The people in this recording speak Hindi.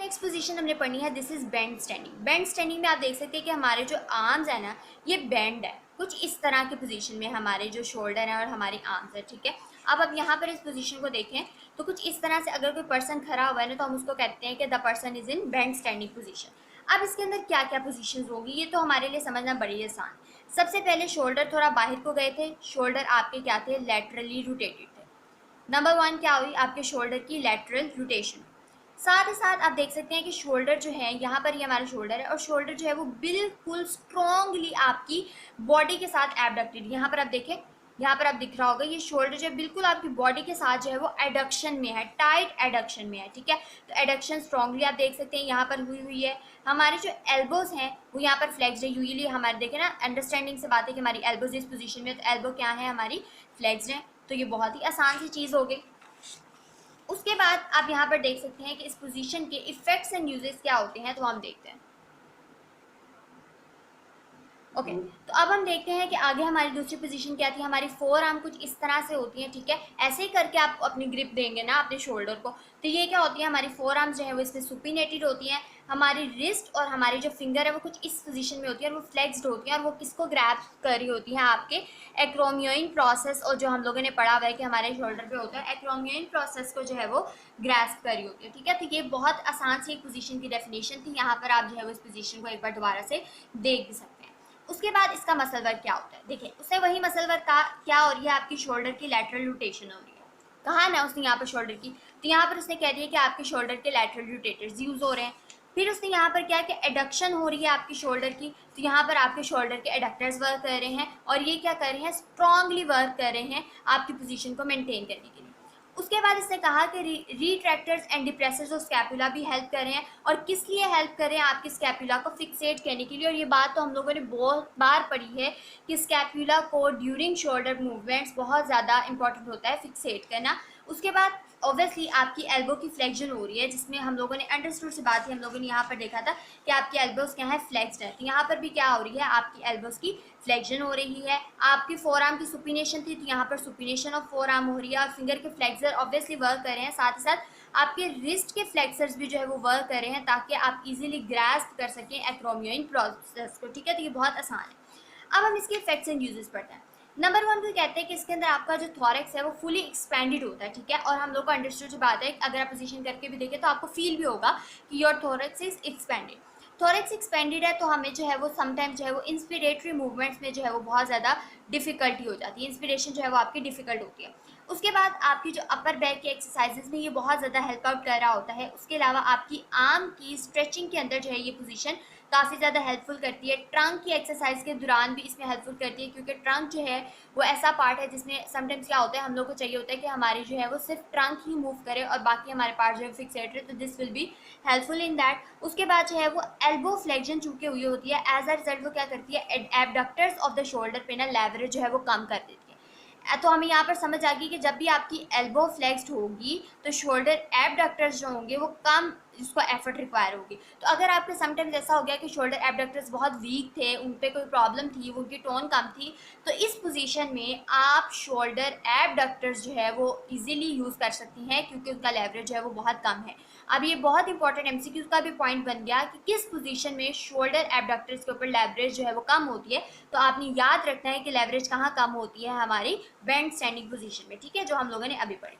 नेक्स्ट पोजीशन हमने पढ़नी है, this is bend standing. Bend standing में आप देख सकते हैं कि हमारे जो आर्म्स है ना ये बेंड है, कुछ इस तरह की पोजीशन में हमारे जो शोल्डर है और हमारी आर्म्स है, ठीक है। अब यहाँ पर इस पोजीशन को देखें तो कुछ इस तरह से अगर कोई पर्सन खड़ा हुआ है ना तो हम उसको कहते हैं कि the person is in bend standing position. अब इसके अंदर क्या क्या पोजीशन होगी ये तो हमारे लिए समझना बड़ी आसान। सबसे पहले शोल्डर थोड़ा बाहर को गए थे, शोल्डर आपके क्या थे, लैटरली रोटेटेड थे। नंबर 1 क्या हुई, आपके शोल्डर की लैटरल रोटेशन। साथ ही साथ आप देख सकते हैं कि शोल्डर जो है यहाँ पर ये हमारा शोल्डर है और शोल्डर जो है वो बिल्कुल स्ट्रॉन्गली आपकी बॉडी के साथ एबडक्टेड। यहाँ पर आप देखें, यहाँ पर आप दिख रहा होगा ये शोल्डर जो है बिल्कुल आपकी बॉडी के साथ जो है वो एडक्शन में है, टाइट एडक्शन में है, ठीक है। तो एडक्शन स्ट्रॉन्गली आप देख सकते हैं यहाँ पर हुई हुई है। हमारे जो एल्बोज हैं वो यहाँ पर फ्लेक्स्ड है। यूजुअली हमारे देखें ना, अंडरस्टैंडिंग से बात है कि हमारी एल्बोज इस पोजीशन में, तो एल्बो क्या है हमारी फ्लेक्स्ड है। तो ये बहुत ही आसान सी चीज़ हो गई। उसके बाद आप यहाँ पर देख सकते हैं कि इस पोजीशन के इफेक्ट्स एंड यूजेस क्या होते हैं, तो हम देखते हैं। ओके तो अब हम देखते हैं कि आगे हमारी दूसरी पोजीशन क्या थी। हमारी फोर आर्म कुछ इस तरह से होती है, ठीक है। ऐसे ही करके आप अपनी ग्रिप देंगे ना अपने शोल्डर को, तो ये क्या होती है, हमारी फोर आर्म जो है वो इसमें सुपिनेटेड होती हैं। हमारी रिस्ट और हमारी जो फिंगर है वो कुछ इस पोजीशन में होती है और वो फ्लेक्स्ड होती है और वो किसको ग्रैब कर रही होती है, आपके एक्रोमियोइन प्रोसेस। और जो हम लोगों ने पढ़ा हुआ है कि हमारे शोल्डर पे होता है, एक्रोमियोइन प्रोसेस को जो है वो ग्रैस्प कर रही होती है, ठीक है। तो ये बहुत आसान सी एक पोजीशन की डेफिनेशन थी। यहाँ पर आप जो है वो इस पोजीशन को एक बार दोबारा से देख भी सकते हैं। उसके बाद इसका मसल वर्क क्या होता है, देखिए उससे वही मसल वर्क का क्या हो रही है, आपकी शोल्डर की लैटरल रोटेशन हो रही है। कहा ना उसने यहाँ पर शोल्डर की, तो यहाँ पर उसने कह दिया कि आपके शोल्डर के लैटरल रोटेटर्स यूज हो रहे हैं। फिर उसने यहाँ पर क्या कि एडक्शन हो रही है आपकी शोल्डर की, तो यहाँ पर आपके शोल्डर के एडक्टर्स वर्क कर रहे हैं और ये क्या कर रहे हैं, स्ट्रांगली वर्क कर रहे हैं आपकी पोजीशन को मेंटेन करने के लिए। उसके बाद इसने कहा कि रिट्रैक्टर्स एंड डिप्रेसर्स ऑफ स्कैपुला भी हेल्प कर रहे हैं। और किस लिए हेल्प कर रहे हैं, आपकी स्कैपुला को फिक्सेट करने के लिए। और ये बात तो हम लोगों ने बहुत बार पढ़ी है कि स्कैपुला को ड्यूरिंग शोल्डर मूवमेंट्स बहुत ज़्यादा इंपॉर्टेंट होता है फिक्सेट करना। उसके बाद ऑब्वियसली आपकी एल्बो की फ्लेक्शन हो रही है, जिसमें हम लोगों ने अंडरस्टूड से बात ही हम लोगों ने यहाँ पर देखा था कि आपकी एल्बोस क्या है, फ्लेक्स्ड है। तो यहाँ पर भी क्या हो रही है, आपकी एल्बोस की फ्लेक्शन हो रही है। आपकी फोर आर्म की सुपिनेशन थी, तो यहाँ पर सुपिनेशन ऑफ फोर आर्म हो रही है और फिंगर के फ्लेक्सर ऑब्वियसली वर्क कर रहे हैं। साथ ही साथ आपके रिस्ट के फ्लेक्सर्स भी जो है वो वर्क कर रहे हैं ताकि आप इजीली ग्रास्प कर सकें एक्रोमियोइन प्रोसेस को, ठीक है। तो ये बहुत आसान है। अब हम इसके इफेक्ट्स एंड यूजेस पढ़ते हैं। नंबर 1 को कहते हैं कि इसके अंदर आपका जो थॉरेक्स है वो फुली एक्सपेंडेड होता है, ठीक है। और हम लोग को अंडरस्टूड जो बात है, अगर आप पोजीशन करके भी देखें तो आपको फील भी होगा कि your thorax is expanded. Thorax expanded है तो हमें जो है वो समटाइम्स जो है वो इंस्पिरेटरी मूवमेंट्स में जो है वो बहुत ज़्यादा डिफिकल्टी हो जाती है, इंस्पिरेशन जो है वो आपकी डिफिकल्ट होती है। उसके बाद आपकी जो अपर बैक की एक्सरसाइजेज में ये बहुत ज़्यादा हेल्प आउट कर रहा होता है। उसके अलावा आपकी आर्म की स्ट्रेचिंग के अंदर जो है ये पोजीशन काफ़ी ज़्यादा हेल्पफुल करती है। ट्रंक की एक्सरसाइज के दौरान भी इसमें हेल्पफुल करती है, क्योंकि ट्रंक जो है वो ऐसा पार्ट है जिसमें समटाइम्स क्या होता है, हम लोग को चाहिए होता है कि हमारी जो है वो सिर्फ ट्रंक ही मूव करे और बाकी हमारे पार्ट जो है फिक्सेट रहे, तो this will be helpful in that. उसके बाद जो है वो एल्बो फ्लेक्शन चूँकि हुई होती है, एज अ रिजल्ट वो क्या करती है, एबडक्टर्स ऑफ द शोल्डर पे ना लेवरेज जो है वो कम कर देती है। तो हमें यहाँ पर समझ आ गई कि जब भी आपकी एल्बो फ्लेक्स्ड होगी तो शोल्डर एबडक्टर्स जो होंगे वो कम इसको एफर्ट रिक्वायर होगी। तो अगर आपके समटाइम्स ऐसा हो गया कि शोल्डर एबडक्टर्स बहुत वीक थे, उन पे कोई प्रॉब्लम थी, उनकी टोन कम थी, तो इस पोजीशन में आप शोल्डर एबडक्टर्स जो है वो इजीली यूज़ कर सकती हैं क्योंकि उनका लेवरेज जो है वो बहुत कम है। अब ये बहुत इंपॉर्टेंट एमसीक्यू का भी पॉइंट बन गया कि किस पोजीशन में शोल्डर एबडक्टर्स के ऊपर लेवरेज जो है वो कम होती है। तो आपने याद रखना है कि लेवरेज कहाँ कम होती है, हमारी बेंड स्टैंडिंग पोजीशन में, ठीक है, जो हम लोगों ने अभी पढ़ी।